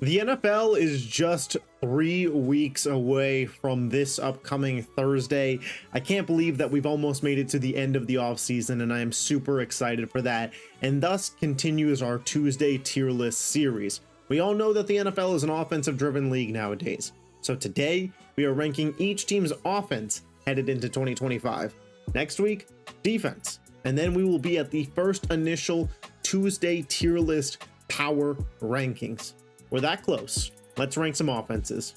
The NFL is just 3 weeks away from this upcoming Thursday. I can't believe that we've almost made it to the end of the offseason, and I am super excited for that. And thus continues our Tuesday tier list series. We all know that the NFL is an offensive driven league nowadays. So today, we are ranking each team's offense headed into 2025. Next week, defense. And then we will be at the first initial Tuesday tier list power rankings. We're that close. Let's rank some offenses.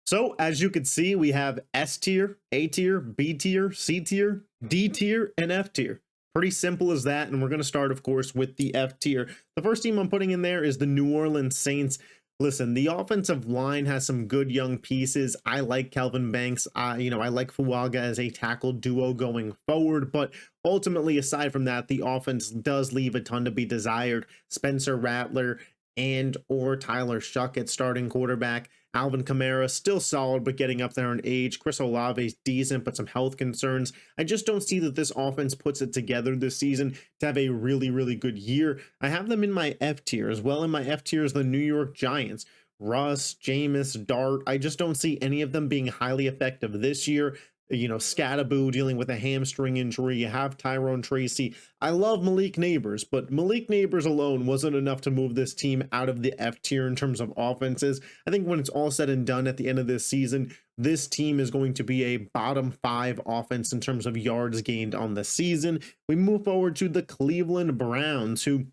So as you can see, we have S tier, A tier, B tier, C tier, D tier, and F tier. Pretty simple as that. And we're going to start, of course, with the F tier. The first team I'm putting in there is the New Orleans Saints. Listen, the offensive line has some good young pieces. I like Calvin Banks. I like Fuaga as a tackle duo going forward, but ultimately, aside from that, the offense does leave a ton to be desired. Spencer Rattler and or Tyler Shuck at starting quarterback. Alvin Kamara still solid, but getting up there in age. Chris Olave's decent, but some health concerns. I just don't see that this offense puts it together this season to have a really, really good year. I have them in my F tier as well. In my F tier is the New York Giants. Russ, Jameis, Dart. I just don't see any of them being highly effective this year. Scattaboo dealing with a hamstring injury. You have Tyrone Tracy. I love Malik Neighbors, but Malik Neighbors alone wasn't enough to move this team out of the F tier in terms of offenses. I think when it's all said and done at the end of this season, this team is going to be a bottom 5 offense in terms of yards gained on the season. We move forward to the Cleveland Browns, who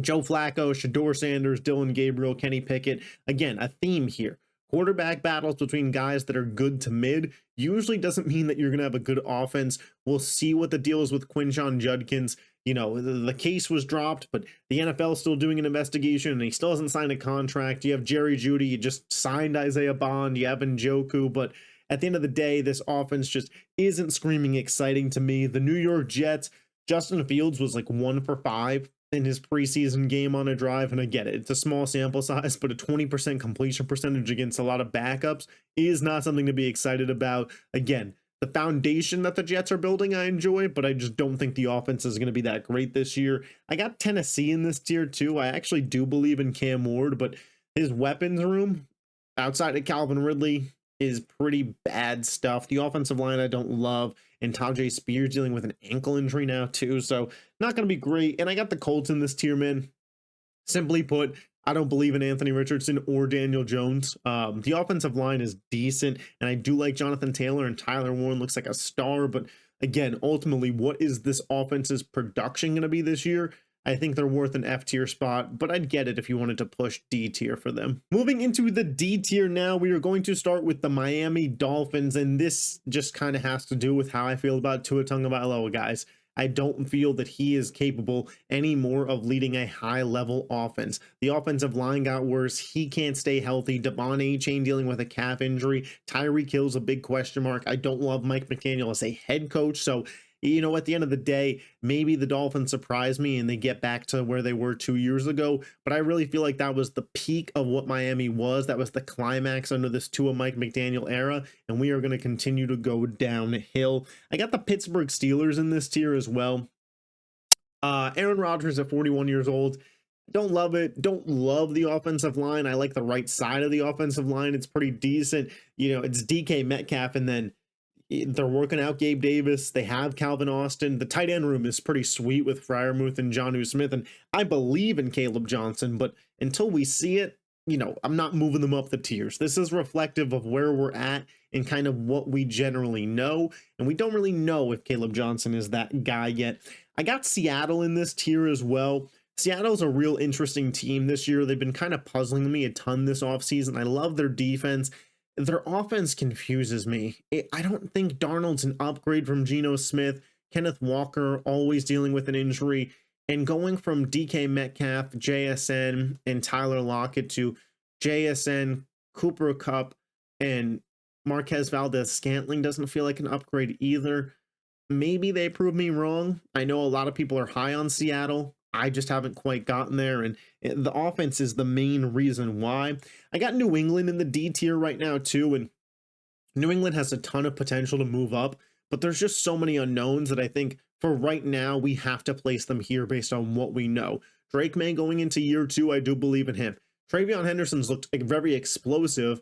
Joe Flacco, Shador Sanders, Dylan Gabriel, Kenny Pickett. Again, a theme here. Quarterback battles between guys that are good to mid usually doesn't mean that you're going to have a good offense. We'll see what the deal is with Quinshon Judkins. The case was dropped, but the NFL is still doing an investigation, and he still hasn't signed a contract. You have Jerry Jeudy. You just signed Isaiah Bond. You have Njoku, but at the end of the day, this offense just isn't screaming exciting to me. The New York Jets, Justin Fields was like 1 for 5 in his preseason game on a drive, and I get it, it's a small sample size, but a 20% completion percentage against a lot of backups is not something to be excited about. Again, the foundation that the Jets are building I enjoy, but I just don't think the offense is going to be that great this year. I got Tennessee in this tier too. I actually do believe in Cam Ward, but his weapons room outside of Calvin Ridley is pretty bad stuff. The offensive line I don't love, and Tajay Spears dealing with an ankle injury now too, so not going to be great. And I got the Colts in this tier, man. Simply put, I don't believe in Anthony Richardson or Daniel Jones. The offensive line is decent, and I do like Jonathan Taylor, and Tyler Warren looks like a star, but again, ultimately, what is this offense's production going to be this year? I think they're worth an F tier spot, but I'd get it if you wanted to push D tier for them. Moving into the D tier now, we are going to start with the Miami Dolphins, and this just kind of has to do with how I feel about Tua Tagovailoa, guys. I don't feel that he is capable anymore of leading a high-level offense. The offensive line got worse. He can't stay healthy. Devon Achane dealing with a calf injury. Tyreek Hill's a big question mark. I don't love Mike McDaniel as a head coach, so at the end of the day, maybe the Dolphins surprise me and they get back to where they were 2 years ago. But I really feel like that was the peak of what Miami was. That was the climax under this Tua Mike McDaniel era. And we are going to continue to go downhill. I got the Pittsburgh Steelers in this tier as well. Aaron Rodgers at 41 years old. Don't love it. Don't love the offensive line. I like the right side of the offensive line. It's pretty decent. It's DK Metcalf, and then they're working out Gabe Davis. They have Calvin Austin. The tight end room is pretty sweet with Freiermuth and Jonnu Smith. And I believe in Caleb Johnson, but until we see it, I'm not moving them up the tiers. This is reflective of where we're at and kind of what we generally know. And we don't really know if Caleb Johnson is that guy yet. I got Seattle in this tier as well. Seattle's a real interesting team this year. They've been kind of puzzling me a ton this offseason. I love their defense. Their offense confuses me. I don't think Darnold's an upgrade from Geno Smith. Kenneth Walker always dealing with an injury. And going from DK Metcalf, JSN, and Tyler Lockett to JSN, Cooper Kupp, and Marquez Valdez-Scantling doesn't feel like an upgrade either. Maybe they prove me wrong. I know a lot of people are high on Seattle. I just haven't quite gotten there, and the offense is the main reason why. I got New England in the D tier right now too, and New England has a ton of potential to move up, but there's just so many unknowns that I think for right now we have to place them here based on what we know. Drake May going into year 2, I do believe in him. Travion Henderson's looked very explosive,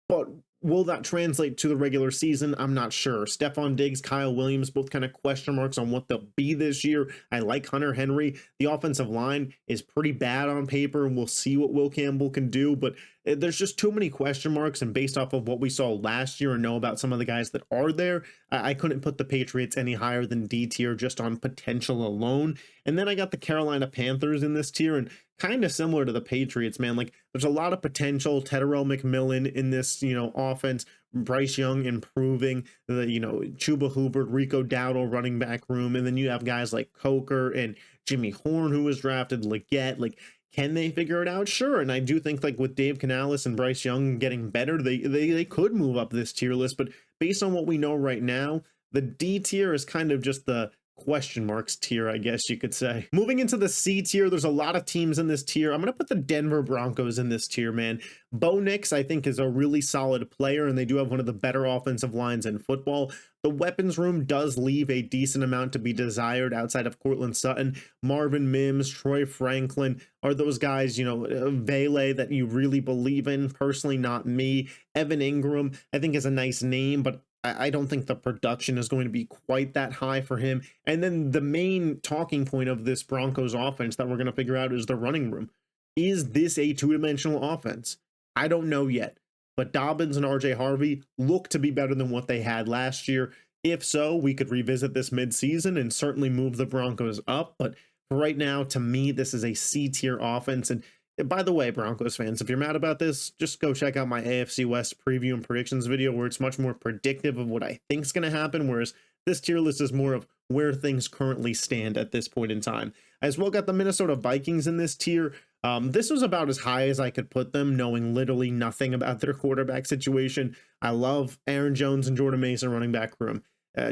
but will that translate to the regular season? I'm not sure. Stephon Diggs, Kyle Williams, both kind of question marks on what they'll be this year. I like Hunter Henry. The offensive line is pretty bad on paper, and we'll see what Will Campbell can do, but there's just too many question marks, and based off of what we saw last year and know about some of the guys that are there, I couldn't put the Patriots any higher than D tier just on potential alone. And then I got the Carolina Panthers in this tier, and kind of similar to the Patriots, man. Like, there's a lot of potential. Tedderell McMillan in this, offense. Bryce Young improving, the Chuba Hubbard, Rico Dowdle running back room, and then you have guys like Coker and Jimmy Horn who was drafted, Leggett. Like, can they figure it out? Sure. And I do think, like, with Dave Canales and Bryce Young getting better, they could move up this tier list. But based on what we know right now, the D tier is kind of just the question marks tier, I guess you could say. Moving into the C tier, there's a lot of teams in this tier. I'm going to put the Denver Broncos in this tier, man. Bo Nix, I think, is a really solid player, and they do have one of the better offensive lines in football. The weapons room does leave a decent amount to be desired outside of Cortland Sutton. Marvin Mims, Troy Franklin are those guys, Vele, that you really believe in. Personally, not me. Evan Ingram, I think, is a nice name, but I don't think the production is going to be quite that high for him. And then the main talking point of this Broncos offense that we're going to figure out is the running room. Is this a two-dimensional offense? I don't know yet. But Dobbins and RJ Harvey look to be better than what they had last year. If so, we could revisit this midseason and certainly move the Broncos up. But for right now, to me, this is a C-tier offense. And by the way, Broncos fans, if you're mad about this, just go check out my AFC West preview and predictions video where it's much more predictive of what I think is going to happen, whereas this tier list is more of where things currently stand at this point in time. I as well got the Minnesota Vikings in this tier. This was about as high as I could put them, knowing literally nothing about their quarterback situation. I love Aaron Jones and Jordan Mason running back room.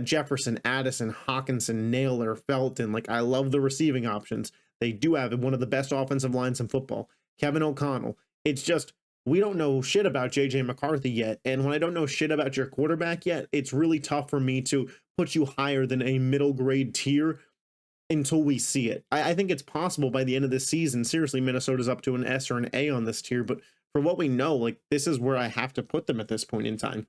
Jefferson, Addison, Hawkinson, Naylor, Felton. Like, I love the receiving options. They do have one of the best offensive lines in football. Kevin O'Connell. It's just, we don't know shit about JJ McCarthy yet. And when I don't know shit about your quarterback yet, it's really tough for me to put you higher than a middle grade tier until we see it. I think it's possible by the end of this season. Seriously, Minnesota's up to an S or an A on this tier. But for what we know, like, this is where I have to put them at this point in time.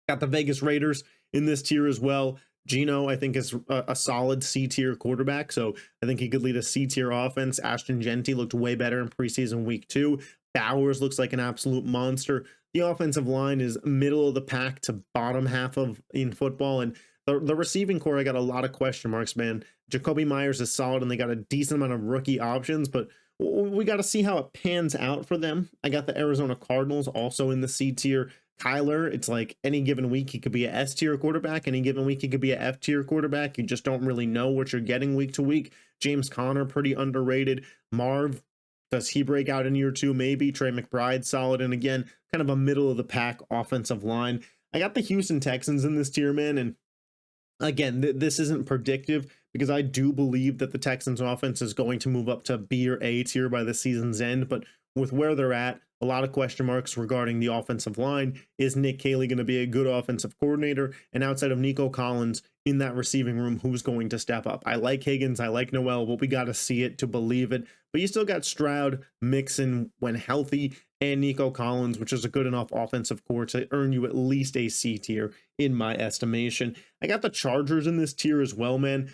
Got the Vegas Raiders in this tier as well. Geno, I think, is a solid C-tier quarterback, so I think he could lead a C-tier offense. Ashton Genty looked way better in preseason week 2. Bowers looks like an absolute monster. The offensive line is middle of the pack to bottom half of in football, and the receiving core, I got a lot of question marks, man. Jacoby Myers is solid, and they got a decent amount of rookie options, but we got to see how it pans out for them. I got the Arizona Cardinals also in the C-tier. Kyler, it's like any given week he could be a S-tier quarterback, any given week he could be a F-tier quarterback. You just don't really know what you're getting week to week. James Conner, pretty underrated. Marv, does he break out in year 2? Maybe. Trey McBride, solid. And again, kind of a middle of the pack offensive line. I got the Houston Texans in this tier, man, and again, this isn't predictive because I do believe that the Texans offense is going to move up to B or A tier by the season's end, but with where they're at, a lot of question marks regarding the offensive line. Is Nick Caley going to be a good offensive coordinator? And outside of Nico Collins in that receiving room, who's going to step up? I like Higgins, I like Noel, but we got to see it to believe it. But you still got Stroud, Mixon when healthy, and Nico Collins, which is a good enough offensive core to earn you at least a C tier in my estimation. I got the Chargers in this tier as well, man.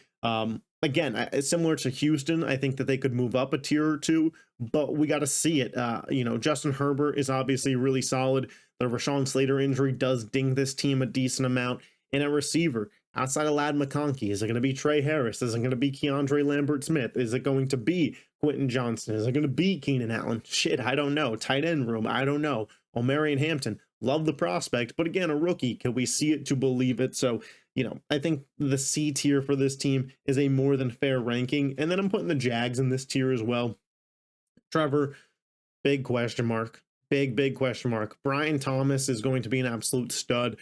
Again, similar to Houston, I think that they could move up a tier or two, but we got to see it. Justin Herbert is obviously really solid. The Rashawn Slater injury does ding this team a decent amount. And a receiver outside of Ladd McConkey, is it going to be Trey Harris? Is it going to be Keandre Lambert-Smith? Is it going to be Quentin Johnston? Is it going to be Keenan Allen? Shit, I don't know. Tight end room, I don't know. O'Marion Hampton, love the prospect, but again, a rookie. Can we see it to believe it? So, I think the C tier for this team is a more than fair ranking. And then I'm putting the Jags in this tier as well. Trevor, big question mark. Big question mark. Brian Thomas is going to be an absolute stud.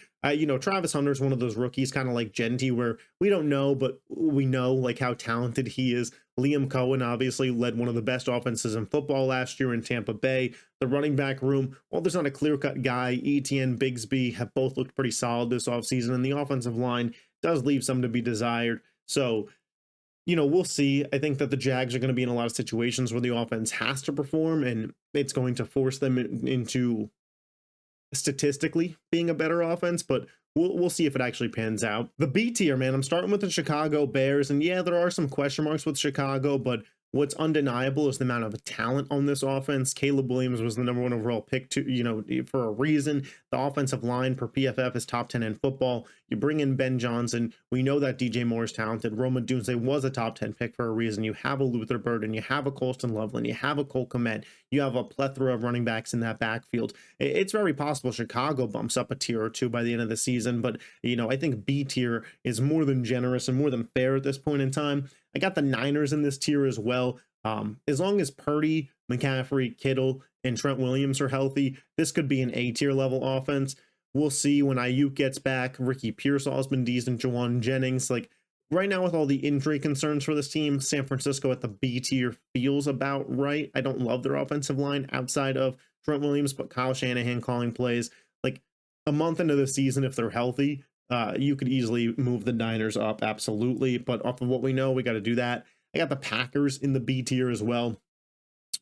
Travis Hunter's one of those rookies, kind of like Genty, where we don't know, but we know like how talented he is. Liam Cohen obviously led one of the best offenses in football last year in Tampa Bay. The running back room, while there's not a clear-cut guy, Etienne, Bigsby have both looked pretty solid this offseason, and the offensive line does leave some to be desired. So, we'll see. I think that the Jags are going to be in a lot of situations where the offense has to perform, and it's going to force them into statistically being a better offense, but we'll see if it actually pans out. The B tier, man, I'm starting with the Chicago Bears, and yeah, there are some question marks with Chicago, but what's undeniable is the amount of talent on this offense. Caleb Williams was the #1 overall pick for a reason. The offensive line per PFF is top 10 in football. You bring in Ben Johnson. We know that DJ Moore is talented. Roma Dunze was a top 10 pick for a reason. You have a Luther Burden. You have a Colston Loveland. You have a Cole Kmet. You have a plethora of running backs in that backfield. It's very possible Chicago bumps up a tier or two by the end of the season, but I think B tier is more than generous and more than fair at this point in time. I got the Niners in this tier as well. As long as Purdy, McCaffrey, Kittle, and Trent Williams are healthy, this could be an A tier level offense. We'll see when Ayuk gets back. Ricky Pearsall has been decent. Jawan Jennings, right now with all the injury concerns for this team, San Francisco at the B tier feels about right. I don't love their offensive line outside of Trent Williams, but Kyle Shanahan calling plays. A month into the season, if they're healthy, you could easily move the Niners up, absolutely. But off of what we know, we got to do that. I got the Packers in the B tier as well.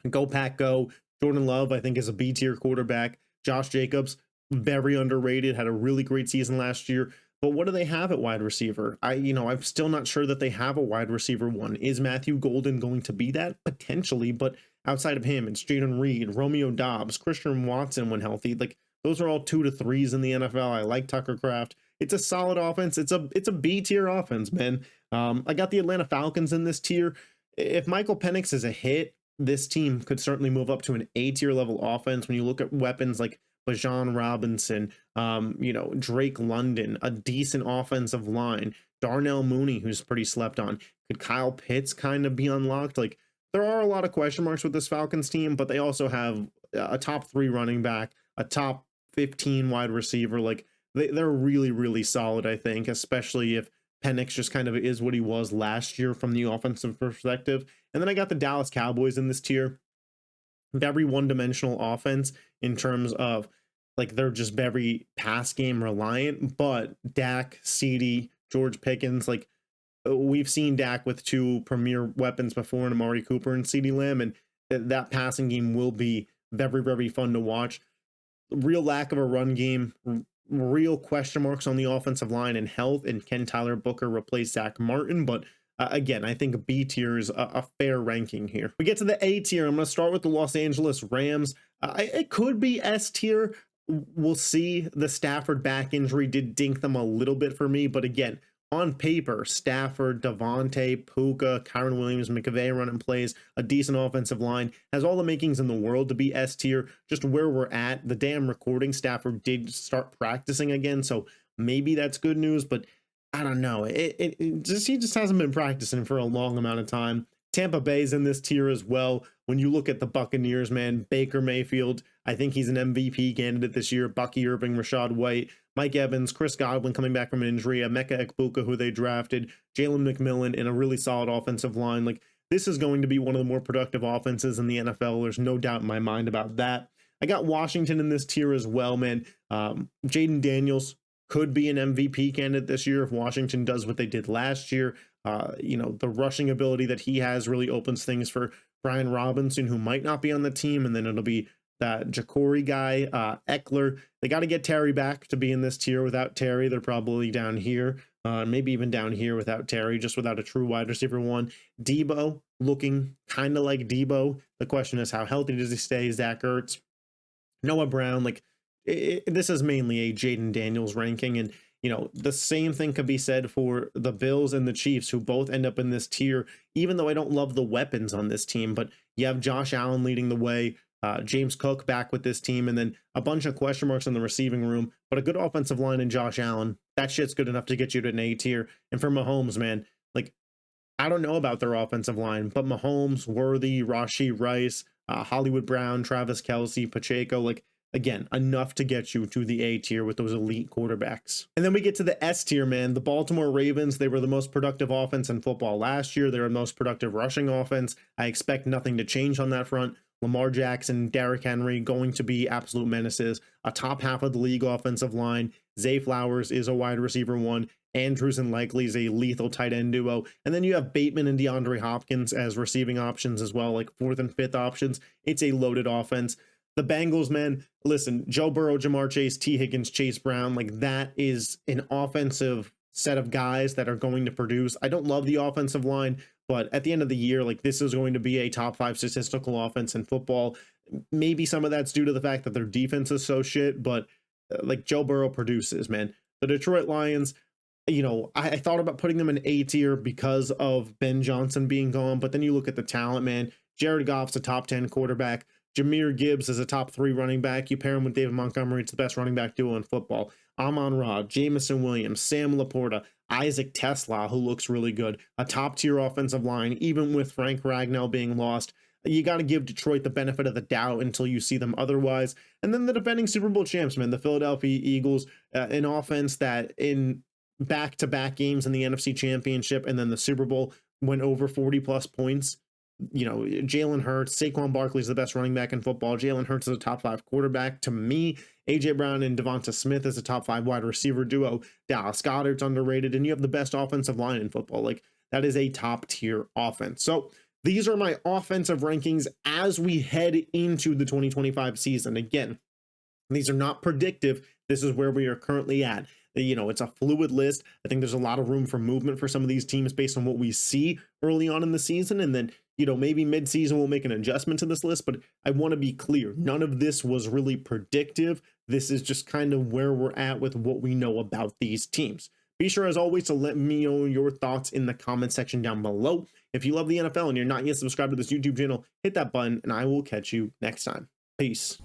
Go Pack Go. Jordan Love, I think, is a B tier quarterback. Josh Jacobs, very underrated, had a really great season last year. But what do they have at wide receiver? I'm still not sure that they have a wide receiver one. Is Matthew Golden going to be that? Potentially, but outside of him, it's Jaden Reed, Romeo Dobbs, Christian Watson when healthy. Those are all 2 to 3s in the NFL. I like Tucker Kraft. It's a solid offense. It's a B tier offense, man. I got the Atlanta Falcons in this tier. If Michael Penix is a hit, this team could certainly move up to an A tier level offense. When you look at weapons like Bajan Robinson, Drake London, a decent offensive line, Darnell Mooney, who's pretty slept on. Could Kyle Pitts kind of be unlocked? There are a lot of question marks with this Falcons team, but they also have a top 3 running back, a top 15 wide receiver. They're really, really solid, I think, especially if Penix just kind of is what he was last year from the offensive perspective. And then I got the Dallas Cowboys in this tier. Very one-dimensional offense in terms of they're just very pass game reliant, but Dak, CeeDee, George Pickens, we've seen Dak with 2 premier weapons before in Amari Cooper and CeeDee Lamb, and that passing game will be very, very fun to watch. Real lack of a run game, real question marks on the offensive line and health, and can Tyler Booker replace Zach Martin? But again, I think B tier is a fair ranking here. We get to the A tier. I'm going to start with the Los Angeles Rams. It could be S tier. We'll see. The Stafford back injury did dink them a little bit for me, but again, on paper, Stafford, Devontae, Puka, Kyron Williams, McVay running plays, a decent offensive line, has all the makings in the world to be S tier. Just where we're at, the damn recording, Stafford did start practicing again, so maybe that's good news, but I don't know. He just hasn't been practicing for a long amount of time. Tampa Bay's in this tier as well. When you look at the Buccaneers, man, Baker Mayfield, I think he's an MVP candidate this year. Bucky Irving, Rashad White, Mike Evans, Chris Godwin coming back from an injury, Emeka Ekbuka, who they drafted, Jalen McMillan, and a really solid offensive line. This is going to be one of the more productive offenses in the NFL. There's no doubt in my mind about that. I got Washington in this tier as well, man. Jaden Daniels could be an MVP candidate this year if Washington does what they did last year. The rushing ability that he has really opens things for Brian Robinson, who might not be on the team, and then it'll be that Jacory guy, Eckler. They got to get Terry back to be in this tier. Without Terry, they're probably down here, maybe even down here without Terry, just without a true wide receiver one. Debo looking kind of like Debo. The question is, how healthy does he stay? Zach Ertz, Noah Brown, this is mainly a Jaden Daniels ranking, and the same thing could be said for the Bills and the Chiefs, who both end up in this tier, even though I don't love the weapons on this team. But you have Josh Allen leading the way, James Cook back with this team, and then a bunch of question marks in the receiving room, but a good offensive line in Josh Allen. That shit's good enough to get you to an A tier. And for Mahomes, man, I don't know about their offensive line, but Mahomes, Worthy, Rashee Rice, Hollywood Brown, Travis Kelce, Pacheco, like, again, enough to get you to the A tier with those elite quarterbacks. And then we get to the S tier, man. The Baltimore Ravens, they were the most productive offense in football last year. They were the most productive rushing offense. I expect nothing to change on that front. Lamar Jackson, Derrick Henry going to be absolute menaces. A top half of the league offensive line. Zay Flowers is a wide receiver one. Andrews and Likely is a lethal tight end duo. And then you have Bateman and DeAndre Hopkins as receiving options as well, like fourth and fifth options. It's a loaded offense. The Bengals, man, listen, Joe Burrow, Jamar Chase, T. Higgins, Chase Brown, like that is an offensive set of guys that are going to produce. I don't love the offensive line, but at the end of the year, like this is going to be a top 5 statistical offense in football. Maybe some of that's due to the fact that their defense is so shit, but like Joe Burrow produces, man. The Detroit Lions, you know, I thought about putting them in A tier because of Ben Johnson being gone, but then you look at the talent, man. Jared Goff's a top 10 quarterback. Jahmyr Gibbs is a top 3 running back. You pair him with David Montgomery, it's the best running back duo in football. Amon-Ra, Jamison Williams, Sam Laporta, Isaac Tesla, who looks really good. A top tier offensive line, even with Frank Ragnow being lost. You got to give Detroit the benefit of the doubt until you see them otherwise. And then the defending Super Bowl champs, man, the Philadelphia Eagles, an offense that in back-to-back games in the NFC Championship and then the Super Bowl went over 40 plus points. You know, Jalen Hurts, Saquon Barkley is the best running back in football. Jalen Hurts is a top 5 quarterback. To me, AJ Brown and Devonta Smith is a top 5 wide receiver duo. Dallas Goedert's underrated, and you have the best offensive line in football. Like that is a top tier offense. So these are my offensive rankings as we head into the 2025 season. Again, these are not predictive. This is where we are currently at. You know, it's a fluid list. I think there's a lot of room for movement for some of these teams based on what we see early on in the season. And then, you know, maybe mid-season we'll make an adjustment to this list, but I want to be clear. None of this was really predictive. This is just kind of where we're at with what we know about these teams. Be sure, as always, to let me know your thoughts in the comment section down below. If you love the NFL and you're not yet subscribed to this YouTube channel, hit that button and I will catch you next time. Peace.